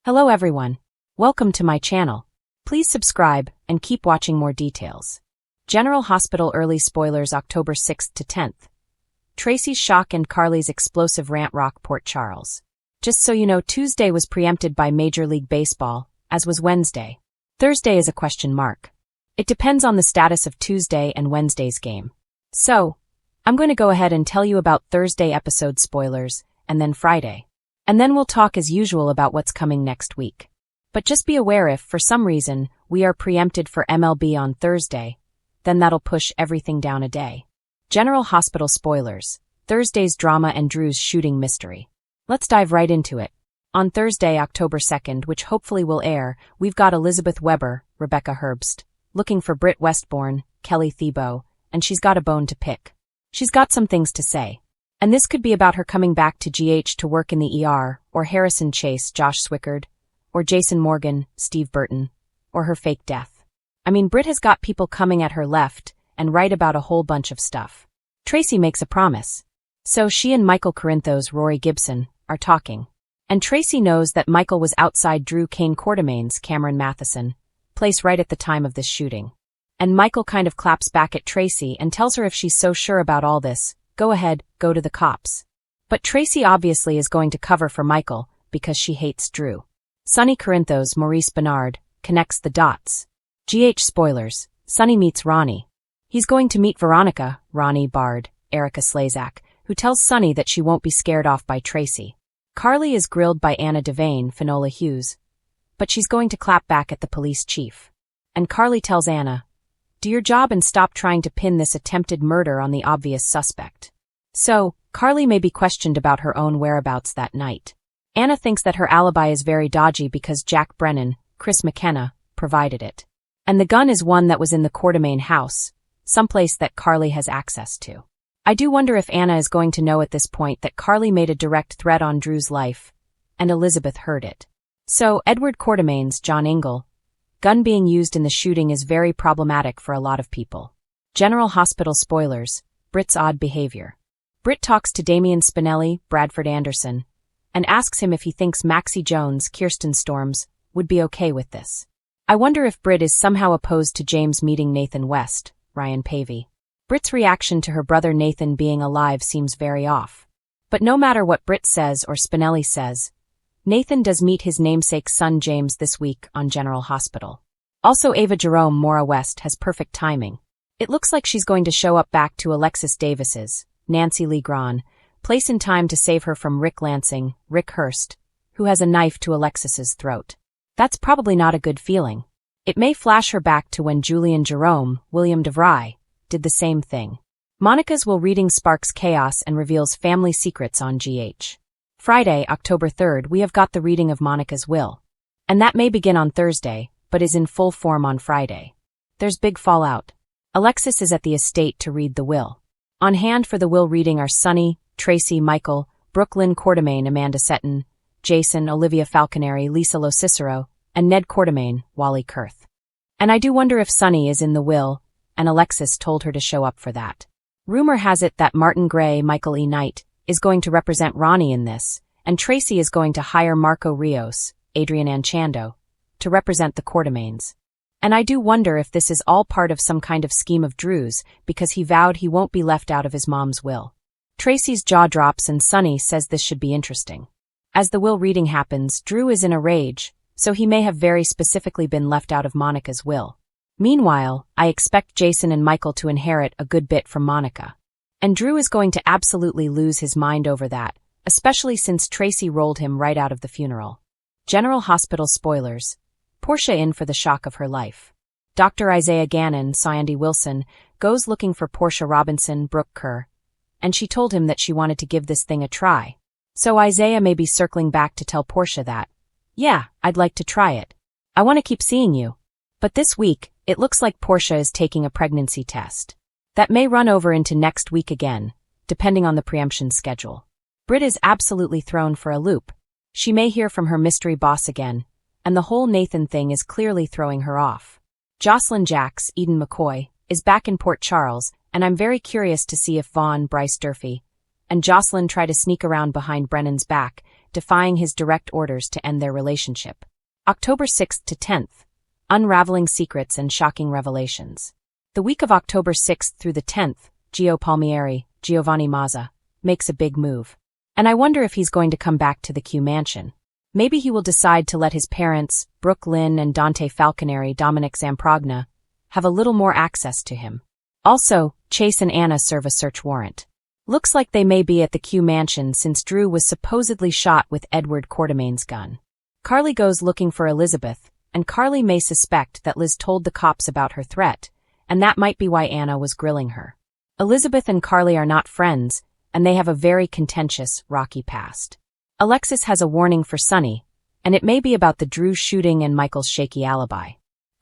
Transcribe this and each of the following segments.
Hello everyone. Welcome to my channel. Please subscribe and keep watching more details. General Hospital early spoilers October 6th to 10th. Tracy's shock and Carly's explosive rant rock Port Charles. Just so you know, Tuesday was preempted by Major League Baseball, as was Wednesday. Thursday is a question mark. It depends on the status of Tuesday and Wednesday's game. So, I'm going to go ahead and tell you about Thursday episode spoilers, and then Friday. And then we'll talk as usual about what's coming next week. But just be aware if, for some reason, we are preempted for MLB on Thursday, then that'll push everything down a day. General Hospital spoilers, Thursday's drama and Drew's shooting mystery. Let's dive right into it. On Thursday, October 2nd, which hopefully will air, we've got Elizabeth Weber, Rebecca Herbst, looking for Britt Westbourne, Kelly Thiebaud, and she's got a bone to pick. She's got some things to say. And this could be about her coming back to GH to work in the ER, or Harrison Chase, Josh Swickard, or Jason Morgan, Steve Burton, or her fake death. I mean, Britt has got people coming at her left and right about a whole bunch of stuff. Tracy makes a promise. So she and Michael Corinthos, Rory Gibson, are talking. And Tracy knows that Michael was outside Drew Kane Quartermain's Cameron Matheson place right at the time of this shooting. And Michael kind of claps back at Tracy and tells her if she's so sure about all this, go ahead, go to the cops. But Tracy obviously is going to cover for Michael because she hates Drew. Sonny Corinthos, Maurice Bernard, connects the dots. GH spoilers, Sonny meets Ronnie. He's going to meet Veronica, Ronnie Bard, Erica Slazak, who tells Sonny that she won't be scared off by Tracy. Carly is grilled by Anna Devane, Finola Hughes, but she's going to clap back at the police chief. And Carly tells Anna, do your job and stop trying to pin this attempted murder on the obvious suspect. So, Carly may be questioned about her own whereabouts that night. Anna thinks that her alibi is very dodgy because Jack Brennan, Chris McKenna, provided it. And the gun is one that was in the Quartermain house, someplace that Carly has access to. I do wonder if Anna is going to know at this point that Carly made a direct threat on Drew's life, and Elizabeth heard it. So, Edward Quartermain's John Ingle, gun being used in the shooting is very problematic for a lot of people. General Hospital spoilers, Britt's odd behavior. Britt talks to Damian Spinelli, Bradford Anderson, and asks him if he thinks Maxie Jones, Kirsten Storms, would be okay with this. I wonder if Britt is somehow opposed to James meeting Nathan West, Ryan Pavey. Britt's reaction to her brother Nathan being alive seems very off. But no matter what Britt says or Spinelli says, Nathan does meet his namesake's son James this week on General Hospital. Also, Ava Jerome Maura West has perfect timing. It looks like she's going to show up back to Alexis Davis's, Nancy Lee Grahn, place in time to save her from Rick Lansing, Rick Hurst, who has a knife to Alexis's throat. That's probably not a good feeling. It may flash her back to when Julian Jerome, William DeVry, did the same thing. Monica's will reading sparks chaos and reveals family secrets on GH. Friday, October 3rd, we have got the reading of Monica's will. And that may begin on Thursday, but is in full form on Friday. There's big fallout. Alexis is at the estate to read the will. On hand for the will reading are Sonny, Tracy, Michael, Brooklyn Quartermain, Amanda Setton, Jason, Olivia Falconeri, Lisa Locicero, and Ned Quartermain, Wally Kurth. And I do wonder if Sonny is in the will, and Alexis told her to show up for that. Rumor has it that Martin Gray, Michael E. Knight, is going to represent Ronnie in this, and Tracy is going to hire Marco Rios, Adrian Anchando, to represent the Quartermains. And I do wonder if this is all part of some kind of scheme of Drew's, because he vowed he won't be left out of his mom's will. Tracy's jaw drops and Sonny says this should be interesting. As the will reading happens, Drew is in a rage, so he may have very specifically been left out of Monica's will. Meanwhile, I expect Jason and Michael to inherit a good bit from Monica. And Drew is going to absolutely lose his mind over that, especially since Tracy rolled him right out of the funeral. General Hospital spoilers. Portia in for the shock of her life. Dr. Isaiah Gannon, Sandy Wilson, goes looking for Portia Robinson, Brooke Kerr, and she told him that she wanted to give this thing a try. So Isaiah may be circling back to tell Portia that, yeah, I'd like to try it. I want to keep seeing you. But this week, it looks like Portia is taking a pregnancy test. That may run over into next week again, depending on the preemption schedule. Britt is absolutely thrown for a loop. She may hear from her mystery boss again, and the whole Nathan thing is clearly throwing her off. Jocelyn Jacks, Eden McCoy, is back in Port Charles, and I'm very curious to see if Vaughn, Bryce Durfee, and Jocelyn try to sneak around behind Brennan's back, defying his direct orders to end their relationship. October 6th to 10th. Unraveling secrets and shocking revelations. The week of October 6th through the 10th, Gio Palmieri, Giovanni Mazza, makes a big move. And I wonder if he's going to come back to the Q mansion. Maybe he will decide to let his parents, Brooke Lynn and Dante Falconeri, Dominic Zamprogna, have a little more access to him. Also, Chase and Anna serve a search warrant. Looks like they may be at the Q mansion since Drew was supposedly shot with Edward Quartermain's gun. Carly goes looking for Elizabeth, and Carly may suspect that Liz told the cops about her threat, and that might be why Anna was grilling her. Elizabeth and Carly are not friends, and they have a very contentious, rocky past. Alexis has a warning for Sonny, and it may be about the Drew shooting and Michael's shaky alibi.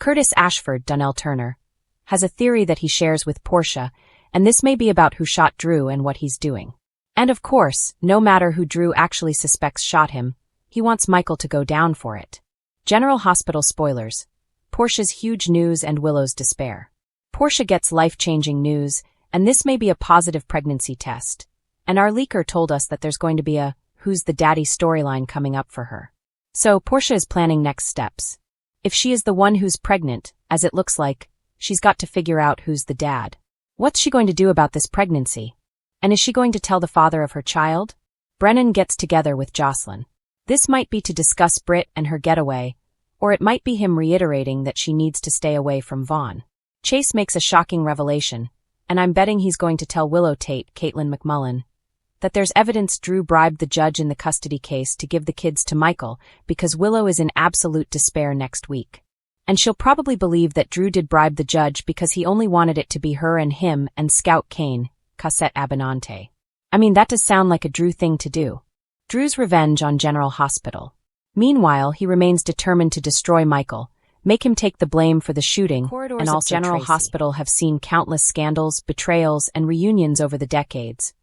Curtis Ashford, Donnell Turner, has a theory that he shares with Portia, and this may be about who shot Drew and what he's doing. And of course, no matter who Drew actually suspects shot him, he wants Michael to go down for it. General Hospital spoilers. Portia's huge news and Willow's despair. Portia gets life-changing news, and this may be a positive pregnancy test. And our leaker told us that there's going to be a Who's the Daddy storyline coming up for her. So Portia is planning next steps. If she is the one who's pregnant, as it looks like, she's got to figure out who's the dad. What's she going to do about this pregnancy? And is she going to tell the father of her child? Brennan gets together with Jocelyn. This might be to discuss Britt and her getaway, or it might be him reiterating that she needs to stay away from Vaughn. Chase makes a shocking revelation, and I'm betting he's going to tell Willow Tate, Caitlin McMullen, that there's evidence Drew bribed the judge in the custody case to give the kids to Michael because Willow is in absolute despair next week. And she'll probably believe that Drew did bribe the judge because he only wanted it to be her and him and Scout Kane, Cassette Abinante. I mean, that does sound like a Drew thing to do. Drew's revenge on General Hospital. Meanwhile, he remains determined to destroy Michael, make him take the blame for the shooting, and also General Hospital have seen countless scandals, betrayals, and reunions over the decades.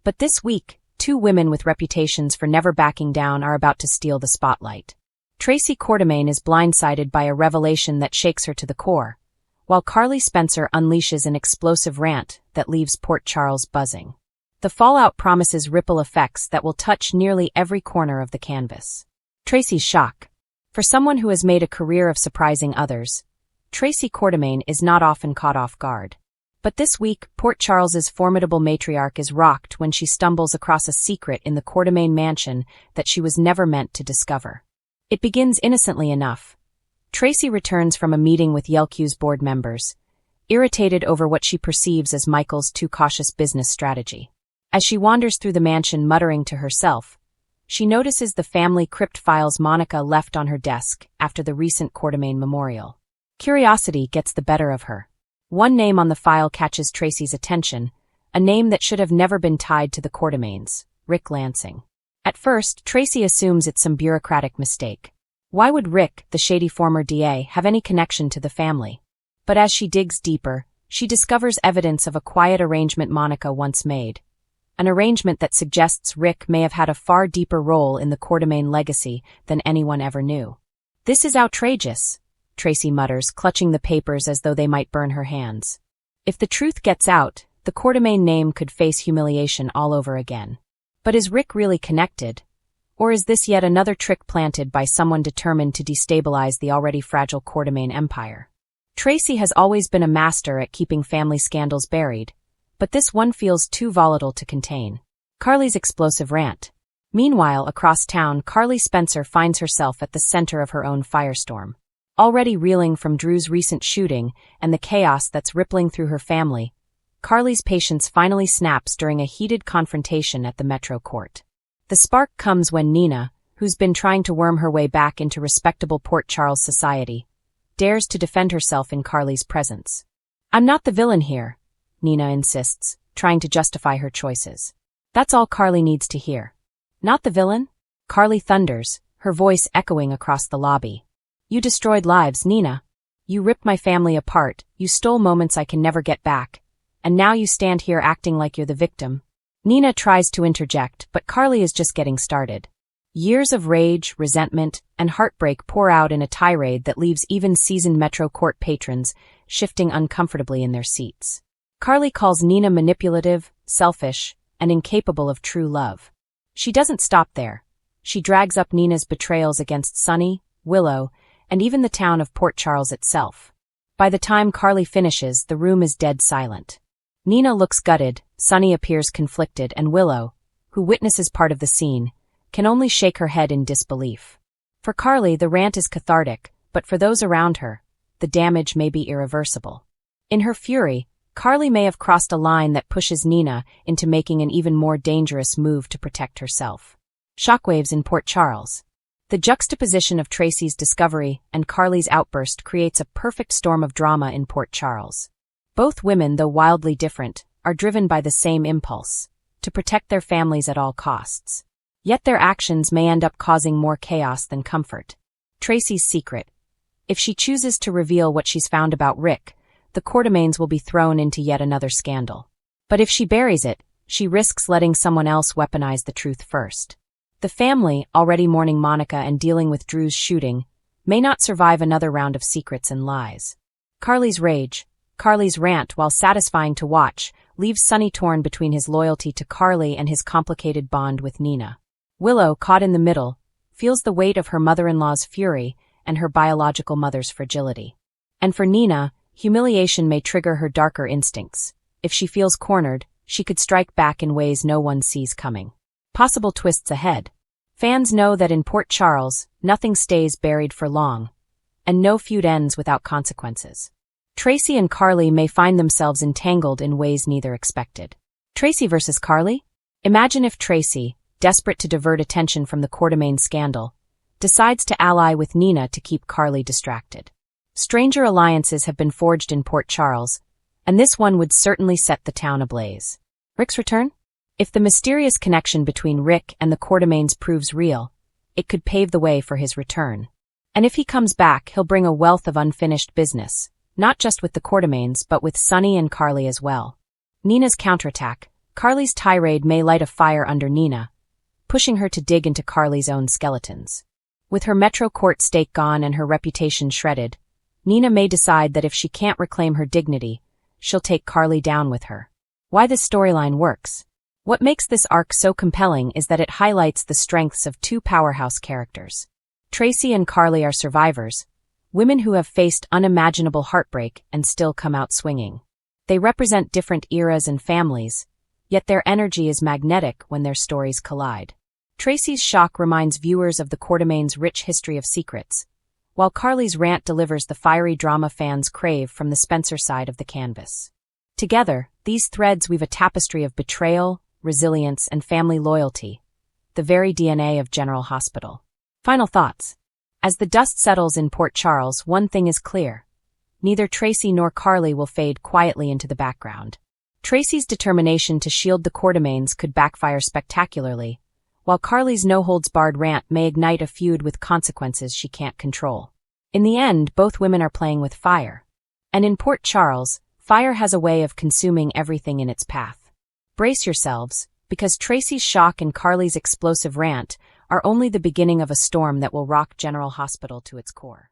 But this week, two women with reputations for never backing down are about to steal the spotlight. Tracy Quartermain is blindsided by a revelation that shakes her to the core, while Carly Spencer unleashes an explosive rant that leaves Port Charles buzzing. The fallout promises ripple effects that will touch nearly every corner of the canvas. Tracy's shock. For someone who has made a career of surprising others, Tracy Quartermain is not often caught off guard. But this week, Port Charles's formidable matriarch is rocked when she stumbles across a secret in the Quartermain mansion that she was never meant to discover. It begins innocently enough. Tracy returns from a meeting with YLQ's board members, irritated over what she perceives as Michael's too cautious business strategy. As she wanders through the mansion muttering to herself, she notices the family crypt files Monica left on her desk after the recent Quartermain memorial. Curiosity gets the better of her. One name on the file catches Tracy's attention, a name that should have never been tied to the Quartermains, Rick Lansing. At first, Tracy assumes it's some bureaucratic mistake. Why would Rick, the shady former DA, have any connection to the family? But as she digs deeper, she discovers evidence of a quiet arrangement Monica once made. An arrangement that suggests Rick may have had a far deeper role in the Quartermain legacy than anyone ever knew. This is outrageous, Tracy mutters, clutching the papers as though they might burn her hands. If the truth gets out, the Quartermain name could face humiliation all over again. But is Rick really connected? Or is this yet another trick planted by someone determined to destabilize the already fragile Quartermain empire? Tracy has always been a master at keeping family scandals buried, but this one feels too volatile to contain. Carly's explosive rant. Meanwhile, across town, Carly Spencer finds herself at the center of her own firestorm. Already reeling from Drew's recent shooting and the chaos that's rippling through her family, Carly's patience finally snaps during a heated confrontation at the Metro Court. The spark comes when Nina, who's been trying to worm her way back into respectable Port Charles society, dares to defend herself in Carly's presence. "I'm not the villain here," Nina insists, trying to justify her choices. That's all Carly needs to hear. "Not the villain?" Carly thunders, her voice echoing across the lobby. "You destroyed lives, Nina. You ripped my family apart, you stole moments I can never get back, and now you stand here acting like you're the victim." Nina tries to interject, but Carly is just getting started. Years of rage, resentment, and heartbreak pour out in a tirade that leaves even seasoned Metro Court patrons shifting uncomfortably in their seats. Carly calls Nina manipulative, selfish, and incapable of true love. She doesn't stop there. She drags up Nina's betrayals against Sunny, Willow, and even the town of Port Charles itself. By the time Carly finishes, the room is dead silent. Nina looks gutted, Sunny appears conflicted, and Willow, who witnesses part of the scene, can only shake her head in disbelief. For Carly, the rant is cathartic, but for those around her, the damage may be irreversible. In her fury, Carly may have crossed a line that pushes Nina into making an even more dangerous move to protect herself. Shockwaves in Port Charles. The juxtaposition of Tracy's discovery and Carly's outburst creates a perfect storm of drama in Port Charles. Both women, though wildly different, are driven by the same impulse: to protect their families at all costs. Yet their actions may end up causing more chaos than comfort. Tracy's secret. If she chooses to reveal what she's found about Rick, the Quartermaines will be thrown into yet another scandal. But if she buries it, she risks letting someone else weaponize the truth first. The family, already mourning Monica and dealing with Drew's shooting, may not survive another round of secrets and lies. Carly's rage. Carly's rant, while satisfying to watch, leaves Sunny torn between his loyalty to Carly and his complicated bond with Nina. Willow, caught in the middle, feels the weight of her mother-in-law's fury and her biological mother's fragility. And for Nina, humiliation may trigger her darker instincts. If she feels cornered, she could strike back in ways no one sees coming. Possible twists ahead. Fans know that in Port Charles, nothing stays buried for long, and no feud ends without consequences. Tracy and Carly may find themselves entangled in ways neither expected. Tracy versus Carly? Imagine if Tracy, desperate to divert attention from the Quartermaine scandal, decides to ally with Nina to keep Carly distracted. Stranger alliances have been forged in Port Charles, and this one would certainly set the town ablaze. Rick's return? If the mysterious connection between Rick and the Quartermaines proves real, it could pave the way for his return. And if he comes back, he'll bring a wealth of unfinished business, not just with the Quartermaines, but with Sunny and Carly as well. Nina's counterattack. Carly's tirade may light a fire under Nina, pushing her to dig into Carly's own skeletons. With her Metro Court stake gone and her reputation shredded, Nina may decide that if she can't reclaim her dignity, she'll take Carly down with her. Why this storyline works? What makes this arc so compelling is that it highlights the strengths of two powerhouse characters. Tracy and Carly are survivors, women who have faced unimaginable heartbreak and still come out swinging. They represent different eras and families, yet their energy is magnetic when their stories collide. Tracy's shock reminds viewers of the Quartermaines' rich history of secrets, while Carly's rant delivers the fiery drama fans crave from the Spencer side of the canvas. Together, these threads weave a tapestry of betrayal, resilience, and family loyalty, the very DNA of General Hospital. Final thoughts. As the dust settles in Port Charles, one thing is clear. Neither Tracy nor Carly will fade quietly into the background. Tracy's determination to shield the Quartermaines could backfire spectacularly, while Carly's no-holds-barred rant may ignite a feud with consequences she can't control. In the end, both women are playing with fire. And in Port Charles, fire has a way of consuming everything in its path. Brace yourselves, because Tracy's shock and Carly's explosive rant are only the beginning of a storm that will rock General Hospital to its core.